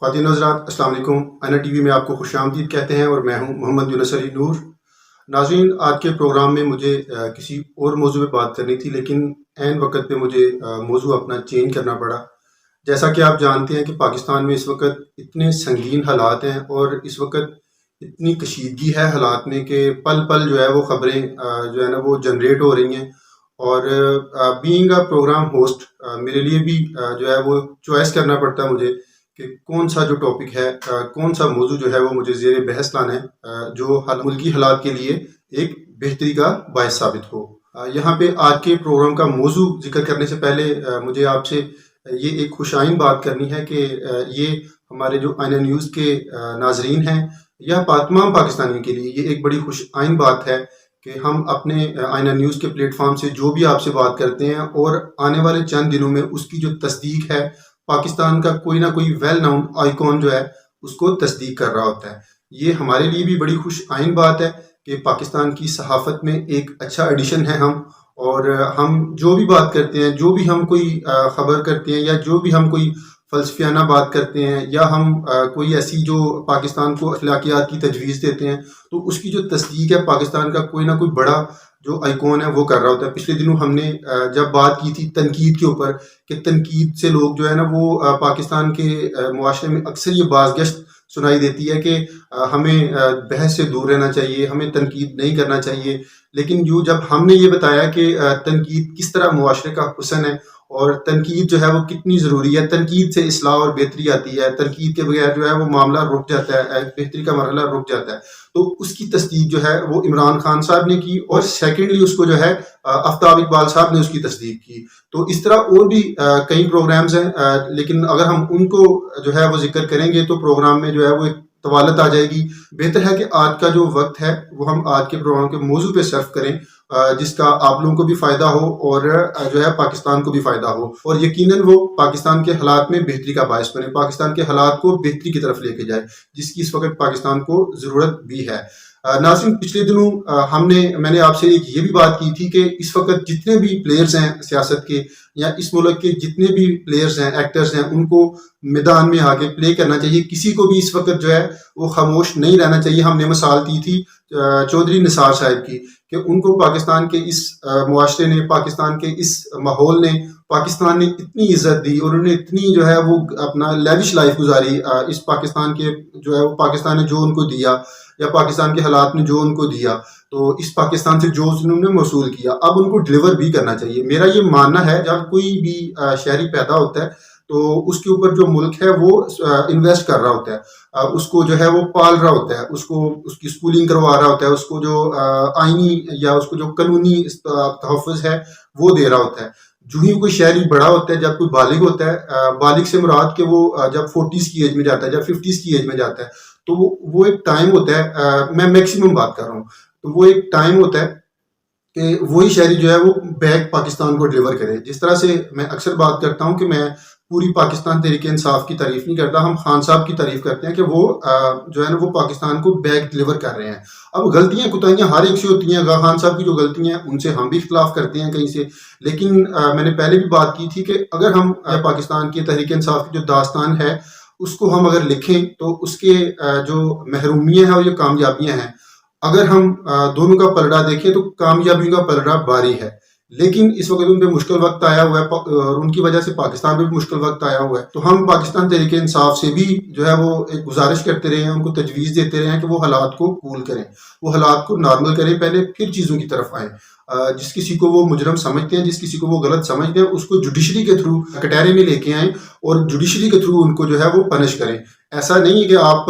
خواتین و حضرات السلام علیکم۔ آئینہ ٹی وی میں آپ کو خوش آمدید کہتے ہیں اور میں ہوں محمد یونس علی نور۔ ناظرین، آج کے پروگرام میں مجھے کسی اور موضوع پہ بات کرنی تھی، لیکن عین وقت پہ مجھے موضوع اپنا چینج کرنا پڑا۔ جیسا کہ آپ جانتے ہیں کہ پاکستان میں اس وقت اتنے سنگین حالات ہیں اور اس وقت اتنی کشیدگی ہے حالات میں کہ پل پل جو ہے وہ خبریں جو ہے نا وہ جنریٹ ہو رہی ہیں، اور بینگ اے پروگرام ہوسٹ میرے لیے بھی جو ہے وہ چوائس کرنا پڑتا ہے مجھے کہ کون سا جو ٹاپک ہے، کون سا موضوع جو ہے وہ مجھے زیر بحث لانا ہے جو ملکی حالات کے لیے ایک بہتری کا باعث ثابت ہو۔ یہاں پہ آج کے پروگرام کا موضوع ذکر کرنے سے پہلے مجھے آپ سے یہ ایک خوش آئند بات کرنی ہے کہ یہ ہمارے جو آئینہ نیوز کے ناظرین ہیں یا تمام پاکستانیوں کے لیے یہ ایک بڑی خوش آئند بات ہے کہ ہم اپنے آئینہ نیوز کے پلیٹ فارم سے جو بھی آپ سے بات کرتے ہیں اور آنے والے چند دنوں میں اس کی جو تصدیق ہے، پاکستان کا کوئی نہ کوئی ویل ناؤن آئیکن جو ہے اس کو تصدیق کر رہا ہوتا ہے۔ یہ ہمارے لیے بھی بڑی خوش آئند بات ہے کہ پاکستان کی صحافت میں ایک اچھا ایڈیشن ہے ہم، اور ہم جو بھی بات کرتے ہیں، جو بھی ہم کوئی خبر کرتے ہیں یا جو بھی ہم کوئی فلسفیانہ بات کرتے ہیں یا ہم کوئی ایسی جو پاکستان کو اخلاقیات کی تجویز دیتے ہیں، تو اس کی جو تصدیق ہے پاکستان کا کوئی نہ کوئی بڑا جو آئیکن ہے وہ کر رہا ہوتا ہے۔ پچھلے دنوں ہم نے جب بات کی تھی تنقید کے اوپر کہ تنقید سے لوگ جو ہے نا وہ پاکستان کے معاشرے میں اکثر یہ بازگشت سنائی دیتی ہے کہ ہمیں بحث سے دور رہنا چاہیے، ہمیں تنقید نہیں کرنا چاہیے، لیکن جب ہم نے یہ بتایا کہ تنقید کس طرح معاشرے کا حسن ہے اور تنقید جو ہے وہ کتنی ضروری ہے، تنقید سے اصلاح اور بہتری آتی ہے، تنقید کے بغیر جو ہے وہ معاملہ رک جاتا ہے، بہتری کا مرحلہ رک جاتا ہے، تو اس کی تصدیق جو ہے وہ عمران خان صاحب نے کی، اور سیکنڈلی اس کو جو ہے آفتاب اقبال صاحب نے اس کی تصدیق کی۔ تو اس طرح اور بھی کئی پروگرامز ہیں، لیکن اگر ہم ان کو جو ہے وہ ذکر کریں گے تو پروگرام میں جو ہے وہ ایک طوالت آ جائے گی۔ بہتر ہے کہ آج کا جو وقت ہے وہ ہم آج کے پروگرام کے موضوع پہ صرف کریں جس کا آپ لوگوں کو بھی فائدہ ہو اور جو ہے پاکستان کو بھی فائدہ ہو، اور یقیناً وہ پاکستان کے حالات میں بہتری کا باعث بنے، پاکستان کے حالات کو بہتری کی طرف لے کے جائے، جس کی اس وقت پاکستان کو ضرورت بھی ہے۔ ناظرین، پچھلے دنوں میں نے آپ سے ایک یہ بھی بات کی تھی کہ اس وقت جتنے بھی پلیئرز ہیں سیاست کے یا اس ملک کے جتنے بھی پلیئرز ہیں، ایکٹرز ہیں، ان کو میدان میں آ کے پلے کرنا چاہیے، کسی کو بھی اس وقت جو ہے وہ خاموش نہیں رہنا چاہیے۔ ہم نے مثال دی تھی چودھری نثار صاحب کی کہ ان کو پاکستان کے اس معاشرے نے، پاکستان کے اس ماحول نے، پاکستان نے اتنی عزت دی اور انہوں نے اتنی جو ہے وہ اپنا لیوش لائف گزاری اس پاکستان کے جو ہے وہ پاکستان نے جو ان کو دیا یا پاکستان کے حالات نے جو ان کو دیا، تو اس پاکستان سے جو انہوں نے موصول کیا اب ان کو ڈلیور بھی کرنا چاہیے۔ میرا یہ ماننا ہے جب کوئی بھی شہری پیدا ہوتا ہے تو اس کے اوپر جو ملک ہے وہ انویسٹ کر رہا ہوتا ہے، اس کو جو ہے وہ پال رہا ہوتا ہے، اس کو اس کی سکولنگ کروا رہا ہوتا ہے، اس کو جو آئینی یا اس کو جو قانونی تحفظ ہے وہ دے رہا ہوتا ہے۔ جو ہی کوئی شہری بڑا ہوتا ہے، جب کوئی بالغ ہوتا ہے، بالغ سے مراد کہ وہ جب 40s کی ایج میں جاتا ہے، جب 50s کی ایج میں جاتا ہے، تو وہ ایک ٹائم ہوتا ہے، میں میکسیمم بات کر رہا ہوں، تو وہ ایک ٹائم ہوتا ہے کہ وہی شہری جو ہے وہ بیک پاکستان کو ڈلیور کرے۔ جس طرح سے میں اکثر بات کرتا ہوں کہ میں پوری پاکستان تحریک انصاف کی تعریف نہیں کرتا، ہم خان صاحب کی تعریف کرتے ہیں کہ وہ جو ہے نا وہ پاکستان کو بیک ڈلیور کر رہے ہیں۔ اب غلطیاں کوتاہیاں ہر ایک سے ہوتی ہیں، خان صاحب کی جو غلطیاں ہیں ان سے ہم بھی اختلاف کرتے ہیں کہیں سے، لیکن میں نے پہلے بھی بات کی تھی کہ اگر ہم پاکستان کی تحریک انصاف کی جو داستان ہے اس کو ہم اگر لکھیں تو اس کے جو محرومیاں ہیں اور جو کامیابیاں ہیں، اگر ہم دونوں کا پلڑا دیکھیں تو کامیابیوں کا پلڑا بھاری ہے، لیکن اس وقت ان پہ مشکل وقت آیا ہوا ہے اور ان کی وجہ سے پاکستان پہ بھی مشکل وقت آیا ہوا ہے، تو ہم پاکستان تحریک انصاف سے بھی جو ہے وہ ایک گزارش کرتے رہے ہیں، ان کو تجویز دیتے رہے ہیں کہ وہ حالات کو کول کریں، وہ حالات کو نارمل کریں پہلے، پھر چیزوں کی طرف آئیں۔ جس کسی کو وہ مجرم سمجھتے ہیں، جس کسی کو وہ غلط سمجھتے ہیں، اس کو جوڈیشری کے تھرو کٹہرے میں لے کے آئیں اور جوڈیشری کے تھرو ان کو جو ہے وہ پنش کریں۔ ایسا نہیں ہے کہ آپ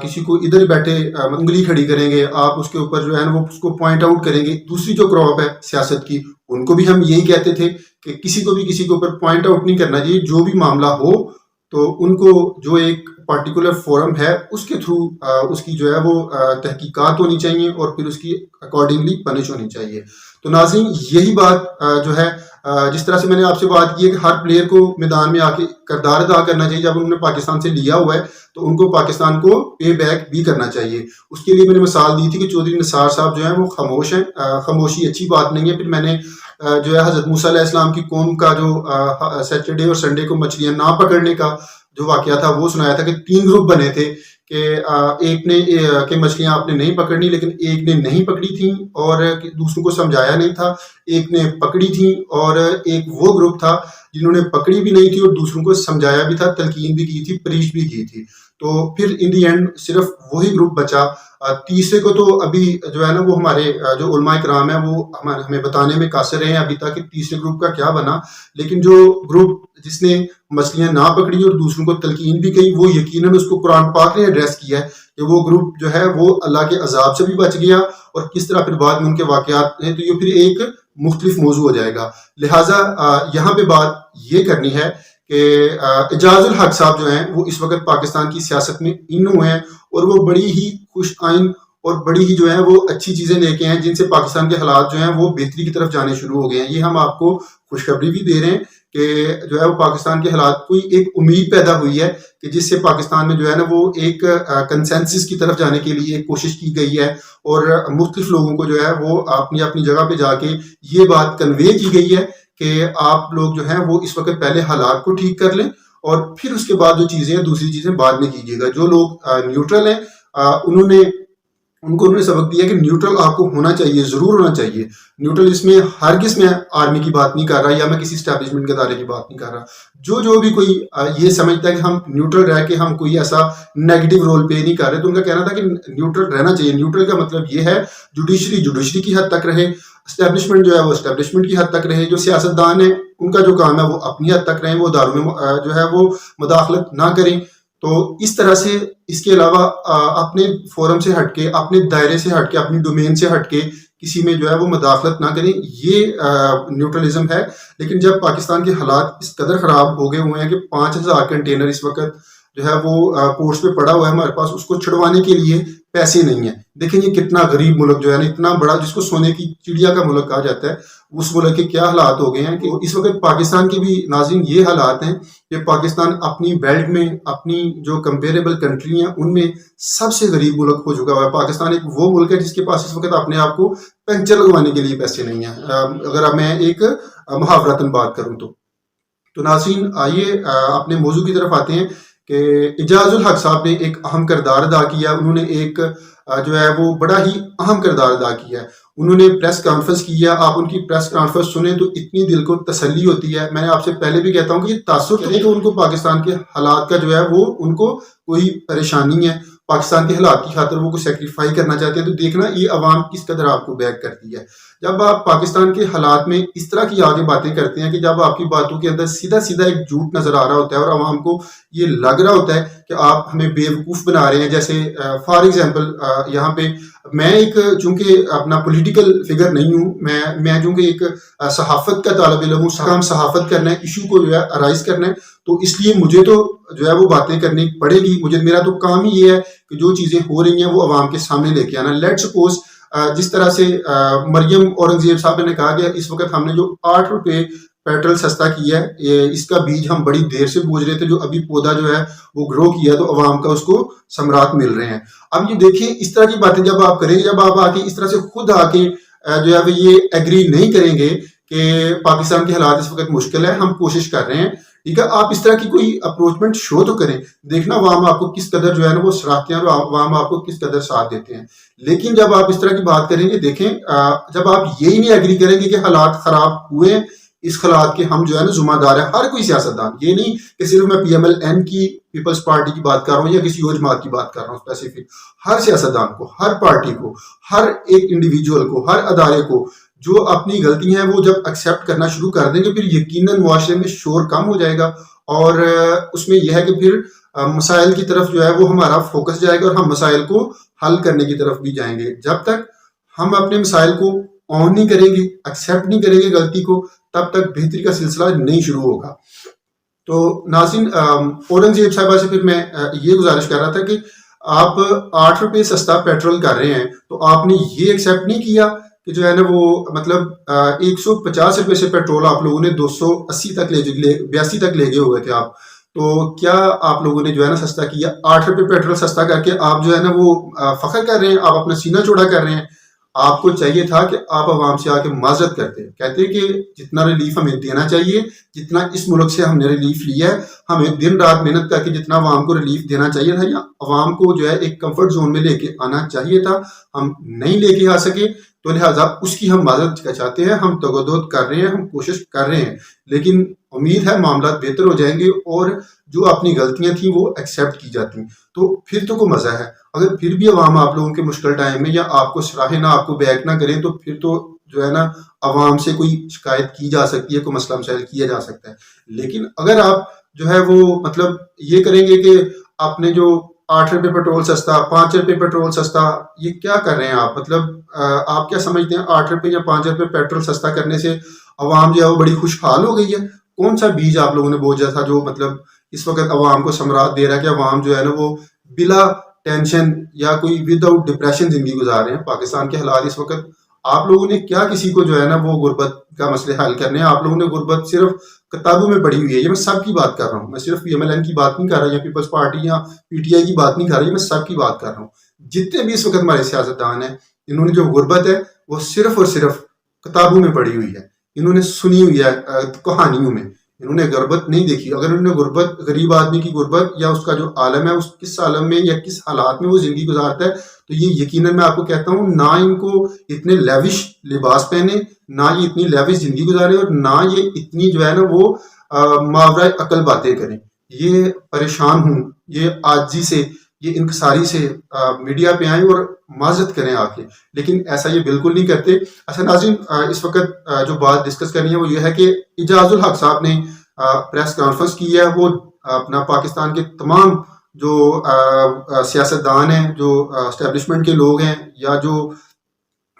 کسی کو ادھر بیٹھے انگلی کھڑی کریں گے، آپ اس کے اوپر جو ہے وہ اس کو پوائنٹ آؤٹ کریں گے۔ دوسری جو کراپ ہے سیاست کی، ان کو بھی ہم یہی کہتے تھے کہ کسی کو بھی کسی کے اوپر پوائنٹ آؤٹ نہیں کرنا چاہیے، جو بھی معاملہ ہو تو ان کو جو ایک پارٹیکولر فورم ہے اس کے تھرو اس کی جو ہے وہ تحقیقات ہونی چاہیے اور پھر اس کی اکارڈنگلی پنش ہونی چاہیے۔ تو ناظرین، یہی بات جو ہے جس طرح سے میں نے آپ سے بات کی ہے کہ ہر پلیئر کو میدان میں آ کے کردار ادا کرنا چاہیے، جب انہوں نے پاکستان سے لیا ہوا ہے تو ان کو پاکستان کو پے بیک بھی کرنا چاہیے۔ اس کے لیے میں نے مثال دی تھی کہ چودھری نثار صاحب جو ہیں وہ خاموش ہیں، خاموشی اچھی بات نہیں ہے۔ پھر میں نے جو ہے حضرت موسیٰ علیہ السلام کی قوم کا جو سیٹرڈے اور سنڈے کو مچھلیاں نہ پکڑنے کا جو واقعہ تھا وہ سنایا تھا کہ 3 گروپ بنے تھے کہ ایک نے کہ مچھلیاں آپ نے نہیں پکڑنی، لیکن ایک نے نہیں پکڑی تھیں اور دوسروں کو سمجھایا نہیں تھا، ایک نے پکڑی تھیں اور ایک وہ گروپ تھا جنہوں نے پکڑی بھی نہیں تھی اور دوسروں کو سمجھایا بھی تھا، تلقین بھی کی تھی، پریچ بھی کی تھی۔ تو پھر ان دی اینڈ صرف وہی گروپ بچا۔ تیسرے کو تو ابھی جو ہے نا وہ ہمارے جو علماء کرام ہیں وہ ہمیں بتانے میں قاصر رہے ہیں ابھی تک کہ تیسرے گروپ کا کیا بنا، لیکن جو گروپ جس نے مچھلیاں نہ پکڑی اور دوسروں کو تلقین بھی کی، وہ یقیناً اس کو قرآن پاک نے ایڈریس کیا ہے کہ وہ گروپ جو ہے وہ اللہ کے عذاب سے بھی بچ گیا، اور کس طرح پھر بعد میں ان کے واقعات ہیں، تو یہ پھر ایک مختلف موضوع ہو جائے گا۔ لہٰذا یہاں پہ بات یہ کرنی ہے کہ اعجاز الحق صاحب جو ہیں وہ اس وقت پاکستان کی سیاست میں ان ہوئے ہیں، اور وہ بڑی ہی خوش آئین اور بڑی ہی جو ہے وہ اچھی چیزیں لے کے ہیں، جن سے پاکستان کے حالات جو ہیں وہ بہتری کی طرف جانے شروع ہو گئے ہیں۔ یہ ہم آپ کو خوشخبری بھی دے رہے ہیں کہ جو ہے وہ پاکستان کے حالات کوئی ایک امید پیدا ہوئی ہے کہ جس سے پاکستان میں جو ہے نا وہ ایک کنسنسس کی طرف جانے کے لیے کوشش کی گئی ہے، اور مختلف لوگوں کو جو ہے وہ اپنی اپنی جگہ پہ جا کے یہ بات کنوے کی گئی ہے کہ آپ لوگ جو ہیں وہ اس وقت پہلے حالات کو ٹھیک کر لیں، اور پھر اس کے بعد جو چیزیں ہیں دوسری چیزیں بعد میں کیجیے گا۔ جو لوگ نیوٹرل ہیں ان کو انہوں نے سبق دیا کہ نیوٹرل آپ کو ہونا چاہیے، ضرور ہونا چاہیے نیوٹرل۔ اس میں ہرگز میں آرمی کی بات نہیں کر رہا یا میں کسی اسٹیبلشمنٹ کے ادارے کی بات نہیں کر رہا۔ جو بھی کوئی یہ سمجھتا ہے کہ ہم نیوٹرل رہ کے ہم کوئی ایسا نیگیٹو رول پے نہیں کر رہے، تو ان کا کہنا تھا کہ نیوٹرل رہنا چاہیے۔ نیوٹرل کا مطلب یہ ہے جوڈیشری کی حد تک رہے، اسٹیبلشمنٹ جو ہے وہ اسٹیبلشمنٹ کی حد تک رہے، جو سیاستدان ہیں ان کا جو کام ہے وہ اپنی حد تک رہیں، وہ اداروں میں جو ہے وہ مداخلت نہ کریں۔ تو اس طرح سے اس کے علاوہ اپنے فورم سے ہٹ کے، اپنے دائرے سے ہٹ کے، اپنی ڈومین سے ہٹ کے کسی میں جو ہے وہ مداخلت نہ کریں، یہ نیوٹرلزم ہے۔ لیکن جب پاکستان کے حالات اس قدر خراب ہو گئے ہوئے ہیں کہ 5000 کنٹینر اس وقت جو ہے وہ پورٹس پہ پڑا ہوا ہے ہمارے پاس، اس کو چھڑوانے کے لیے پیسے نہیں ہیں۔ دیکھیں یہ کتنا غریب ملک جو ہے نا، اتنا بڑا جس کو سونے کی چڑیا کا ملک کہا جاتا ہے، اس ملک کے کیا حالات ہو گئے ہیں کہ اس وقت پاکستان کے بھی ناظرین یہ حالات ہیں کہ پاکستان اپنی بیلٹ میں، اپنی جو کمپیریبل کنٹری ہیں ان میں سب سے غریب ملک ہو چکا ہوا ہے۔ پاکستان ایک وہ ملک ہے جس کے پاس اس وقت اپنے آپ کو پنچر لگوانے کے لیے پیسے نہیں ہیں، اگر میں ایک محاورتاً بات کروں تو ناظرین آئیے اپنے موضوع کی طرف آتے ہیں کہ اعجاز الحق صاحب نے ایک اہم کردار ادا کیا۔ انہوں نے ایک جو ہے وہ بڑا ہی اہم کردار ادا کیا ہے۔ انہوں نے پریس کانفرنس کیا، آپ ان کی پریس کانفرنس سنیں تو اتنی دل کو تسلی ہوتی ہے۔ میں نے آپ سے پہلے بھی کہتا ہوں کہ یہ تاثر کریں کہ ان کو پاکستان کے حالات کا جو ہے وہ ان کو کوئی پریشانی ہے، پاکستان کے حالات کی خاطر وہ کوئی سیکریفائی کرنا چاہتے ہیں، تو دیکھنا یہ عوام کس قدر آپ کو بیک کرتی ہے۔ جب آپ پاکستان کے حالات میں اس طرح کی آگے باتیں کرتے ہیں کہ جب آپ کی باتوں کے اندر سیدھا سیدھا ایک جھوٹ نظر آ رہا ہوتا ہے اور عوام کو یہ لگ رہا ہوتا ہے کہ آپ ہمیں بیوقوف بنا رہے ہیں، جیسے فار ایگزامپل یہاں پہ میں ایک چونکہ اپنا پولیٹیکل فگر نہیں ہوں، میں چونکہ ایک صحافت کا طالب علم ہوں، کام صحافت کرنا ہے، ایشو کو جو ہے ارائز کرنا ہے، تو اس لیے مجھے تو جو ہے وہ باتیں کرنی پڑے گی۔ میرا تو کام ہی یہ ہے کہ جو چیزیں ہو رہی ہیں وہ عوام کے سامنے لے کے آنا۔ لیٹ سپوز جس طرح سے مریم اورنگزیب صاحب نے کہا کہ اس وقت ہم نے جو 8 روپے پیٹرول سستا کیا ہے، اس کا بیج ہم بڑی دیر سے بوجھ رہے تھے، جو ابھی پودا جو ہے وہ گرو کیا تو عوام کا اس کو ثمرات مل رہے ہیں۔ اب یہ دیکھیں اس طرح کی باتیں جب آپ کریں گے، جب آپ آ کے اس طرح سے خود آ کے جو ہے یہ ایگری نہیں کریں گے کہ پاکستان کے حالات اس وقت مشکل ہے، ہم کوشش کر رہے ہیں، ٹھیک ہے، آپ اس طرح کی کوئی اپروچمنٹ شو تو کریں، دیکھنا عوام آپ کو کس قدر جو ہے نا وہ سراہتے ہیں اور عوام آپ کو کس قدر ساتھ دیتے ہیں۔ لیکن جب آپ اس طرح کی بات کریں گے، دیکھیں جب آپ یہی نہیں ایگری کریں گے کہ حالات خراب ہوئے ہیں، اس حالات کے ہم جو ہے نا ذمہ دار ہیں، ہر کوئی سیاستدان، یہ نہیں کہ صرف میں پی ایم ایل این کی پیپلز پارٹی کی بات کر رہا ہوں یا کسی اور جماعت کی بات کر رہا ہوں اسپیسیفک، ہر سیاستدان کو، ہر پارٹی کو، ہر ایک انڈیویجول کو، ہر ادارے کو جو اپنی غلطی ہیں وہ جب ایکسیپٹ کرنا شروع کر دیں گے، پھر یقیناً معاشرے میں شور کم ہو جائے گا، اور اس میں یہ ہے کہ پھر مسائل کی طرف جو ہے وہ ہمارا فوکس جائے گا اور ہم مسائل کو حل کرنے کی طرف بھی جائیں گے۔ جب تک ہم اپنے مسائل کو آن نہیں کریں گے، ایکسیپٹ نہیں کریں گے غلطی کو، تب تک بہتری کا سلسلہ نہیں شروع ہوگا۔ تو ناظرین اورنگزیب صاحبہ سے پھر میں یہ گزارش کر رہا تھا کہ آپ 8 روپے سستا پیٹرول کر رہے ہیں، تو آپ نے یہ ایکسیپٹ نہیں کیا کہ جو ہے نا وہ مطلب 150 روپے سے پیٹرول آپ لوگوں نے 280 تک 82 تک لے گئے ہوئے تھے آپ، تو کیا آپ لوگوں نے جو ہے نا سستا کیا؟ 8 روپے پیٹرول سستا کر کے آپ جو ہے نا وہ فخر کر رہے ہیں، آپ اپنا سینہ چوڑا کر رہے ہیں؟ آپ کو چاہیے تھا کہ آپ عوام سے آ کے معذرت کرتے، کہتے کہ جتنا ریلیف ہمیں دینا چاہیے، جتنا اس ملک سے ہم نے ریلیف لیا ہے، ہمیں دن رات محنت کر کے جتنا عوام کو ریلیف دینا چاہیے تھا یا عوام کو جو ہے ایک کمفرٹ زون میں لے کے آنا چاہیے تھا، ہم نہیں لے کے آ سکے، تو لہٰذا اس کی ہم معذرت چاہتے ہیں، ہم تگودود کر رہے ہیں، ہم کوشش کر رہے ہیں، لیکن امید ہے معاملات بہتر ہو جائیں گے اور جو اپنی غلطیاں تھیں وہ ایکسیپٹ کی جاتی ہیں، تو پھر تو کوئی مزہ ہے۔ اگر پھر بھی عوام آپ لوگوں کے مشکل ٹائم میں یا آپ کو سراہے نہ، آپ کو بیک نہ کریں، تو پھر تو جو ہے نا عوام سے کوئی شکایت کی جا سکتی ہے، کوئی مسئلہ مسائل کیا جا سکتا ہے۔ لیکن اگر آپ جو ہے وہ مطلب یہ کریں گے کہ آپ نے جو 8 روپے پیٹرول سستا، 5 روپے پیٹرول سستا، یہ کیا کر رہے ہیں آپ؟ مطلب آپ کیا سمجھتے ہیں 8 روپے یا 5 روپے پیٹرول سستا کرنے سے عوام جو ہے وہ بڑی خوشحال ہو گئی ہے؟ کون سا بیج آپ لوگوں نے بوجھا تھا جو مطلب اس وقت عوام کو ثمرات دے رہا ہے کہ عوام جو ہے نا وہ بلا ٹینشن یا کوئی ود آؤٹ ڈپریشن زندگی گزار رہے ہیں؟ پاکستان کے حالات اس وقت، آپ لوگوں نے کیا کسی کو جو ہے نا وہ غربت کا مسئلے حل کرنے ہیں؟ آپ لوگوں نے غربت صرف کتابوں میں پڑھی ہوئی ہے، یہ میں سب کی بات کر رہا ہوں، میں صرف پی ایم ایل این کی بات نہیں کر رہا یا پیپلز پارٹی یا پی ٹی آئی کی بات نہیں کر رہا، میں سب کی بات کر رہا ہوں۔ جتنے بھی اس وقت ہمارے سیاستدان ہیں، انہوں نے جو غربت ہے وہ صرف اور صرف کتابوں میں پڑھی ہوئی ہے، انہوں نے سنی ہوئی ہے کہانیوں میں، انہوں نے غربت نہیں دیکھی۔ اگر انہوں نے غربت، غریب آدمی کی غربت یا اس کا جو عالم ہے، اس کس عالم میں یا کس حالات میں وہ زندگی گزارتا ہے، تو یہ یقیناً میں آپ کو کہتا ہوں، نہ ان کو اتنے لیوش لباس پہنے، نہ یہ اتنی لیوش زندگی گزارے، اور نہ یہ اتنی جو ہے نا وہ ماورائے عقل باتیں کریں۔ یہ پریشان ہوں، یہ عاجزی سے، یہ انکساری سے میڈیا پہ آئیں اور معذرت کریں آ کے، لیکن ایسا یہ بالکل نہیں کرتے۔ اچھا ناظرین، اس وقت جو بات ڈسکس کرنی ہے وہ یہ ہے کہ اعجاز الحق صاحب نے پریس کانفرنس کی ہے، وہ اپنا پاکستان کے تمام جو سیاستدان ہیں، جو اسٹیبلشمنٹ کے لوگ ہیں، یا جو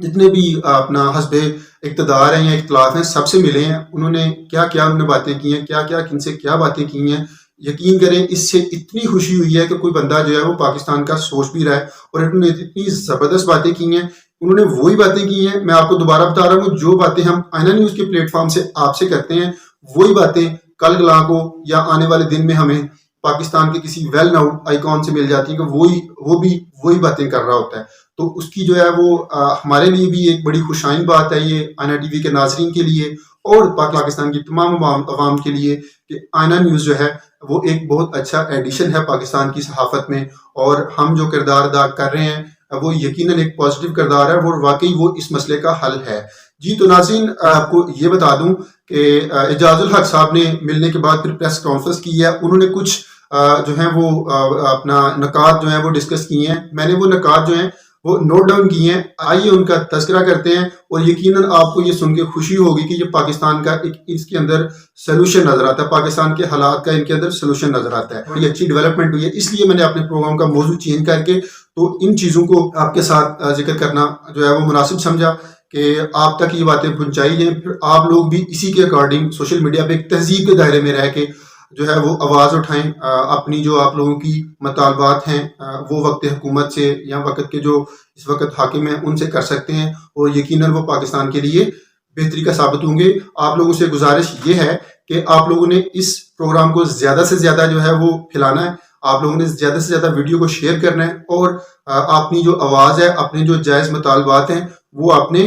جتنے بھی اپنا حزب اقتدار ہیں یا اختلاف ہیں، سب سے ملے ہیں۔ انہوں نے کیا کیا انہوں نے باتیں کی ہیں، کیا کیا کن سے کیا باتیں کی ہیں، یقین کریں اس سے اتنی خوشی ہوئی ہے کہ کوئی بندہ جو ہے وہ پاکستان کا سوچ بھی رہا ہے، اور انہوں نے اتنی زبردست باتیں کی ہیں، انہوں نے وہی باتیں کی ہیں۔ میں آپ کو دوبارہ بتا رہا ہوں، جو باتیں ہم آئینہ نیوز کے پلیٹ فارم سے آپ سے کرتے ہیں، وہی باتیں کل گلا کو یا آنے والے دن میں ہمیں پاکستان کے کسی ویل ناؤن آئیکن سے مل جاتی ہیں کہ وہ بھی وہی باتیں کر رہا ہوتا ہے۔ تو اس کی جو ہے وہ ہمارے لیے بھی ایک بڑی خوشائن بات ہے، یہ آئینہ ٹی وی کے ناظرین کے لیے اور پاکستان کی تمام عوام کے لیے، کہ آئینہ نیوز جو ہے وہ ایک بہت اچھا ایڈیشن ہے پاکستان کی صحافت میں، اور ہم جو کردار ادا کر رہے ہیں وہ یقیناً ایک پازیٹیو کردار ہے، اور واقعی وہ اس مسئلے کا حل ہے۔ جی تو ناظرین، آپ کو یہ بتا دوں کہ اعجاز الحق صاحب نے ملنے کے بعد پھر پریس کانفرنس کی ہے، انہوں نے کچھ جو ہیں وہ اپنا نکات جو ہیں وہ ڈسکس کیے ہیں، میں نے وہ نکات جو ہیں وہ نوٹ ڈاؤن کیے ہیں، آئیے ان کا تذکرہ کرتے ہیں، اور یقیناً آپ کو یہ سن کے خوشی ہوگی کہ یہ پاکستان کا ایک اس کے اندر سلوشن نظر آتا ہے، پاکستان کے حالات کا ان کے اندر سلوشن نظر آتا ہے، اور یہ اچھی ڈیولپمنٹ ہوئی ہے۔ اس لیے میں نے اپنے پروگرام کا موضوع چینج کر کے تو ان چیزوں کو آپ کے ساتھ ذکر کرنا جو ہے وہ مناسب سمجھا کہ آپ تک یہ باتیں پہنچائی جائیں، پھر آپ لوگ بھی اسی کے اکارڈنگ سوشل میڈیا پہ ایک تہذیب کے دائرے میں رہ کے جو ہے وہ آواز اٹھائیں، اپنی جو آپ لوگوں کی مطالبات ہیں وہ وقت حکومت سے یا وقت کے جو اس وقت حاکم ہیں ان سے کر سکتے ہیں، اور یقیناً وہ پاکستان کے لیے بہتری کا ثابت ہوں گے۔ آپ لوگوں سے گزارش یہ ہے کہ آپ لوگوں نے اس پروگرام کو زیادہ سے زیادہ جو ہے وہ پھیلانا ہے، آپ لوگوں نے زیادہ سے زیادہ ویڈیو کو شیئر کرنا ہے، اور اپنی جو آواز ہے، اپنے جو جائز مطالبات ہیں وہ آپ نے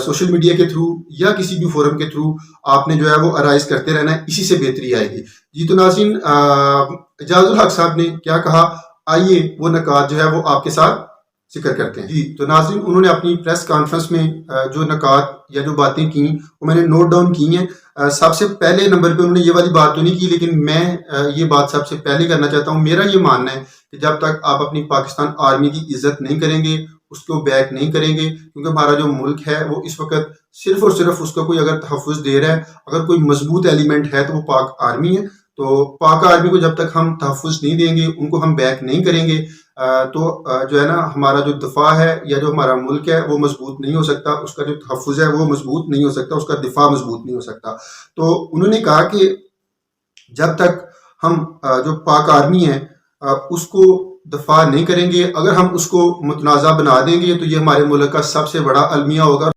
سوشل میڈیا کے تھرو یا کسی بھی فورم کے تھرو آپ نے جو ہے وہ ارائز کرتے رہنا ہے، اسی سے بہتری آئے گی۔ جی تو ناظرین، اعجاز الحق صاحب نے کیا کہا، آئیے وہ نکات جو ہے وہ آپ کے ساتھ ذکر کرتے ہیں۔ جی تو ناظرین، انہوں نے اپنی پریس کانفرنس میں جو نکات یا جو باتیں کی وہ میں نے نوٹ ڈاؤن کی ہیں۔ سب سے پہلے نمبر پہ انہوں نے یہ والی بات تو نہیں کی، لیکن میں یہ بات سب سے پہلے کرنا چاہتا ہوں۔ میرا یہ ماننا ہے کہ جب تک آپ اپنی پاکستان آرمی کی عزت نہیں کریں گے، اس کو بیک نہیں کریں گے، کیونکہ ہمارا جو ملک ہے وہ اس وقت صرف اور صرف اس کا کوئی اگر تحفظ دے رہا ہے، اگر کوئی مضبوط ایلیمنٹ ہے تو وہ پاک آرمی ہے۔ تو پاک آرمی کو جب تک ہم تحفظ نہیں دیں گے، ان کو ہم بیک نہیں کریں گے، تو جو ہے نا ہمارا جو دفاع ہے یا جو ہمارا ملک ہے وہ مضبوط نہیں ہو سکتا، اس کا جو تحفظ ہے وہ مضبوط نہیں ہو سکتا، اس کا دفاع مضبوط نہیں ہو سکتا۔ تو انہوں نے کہا کہ جب تک ہم جو پاک آرمی ہے اس کو دفاع نہیں کریں گے، اگر ہم اس کو متنازع بنا دیں گے تو یہ ہمارے ملک کا سب سے بڑا المیہ ہوگا۔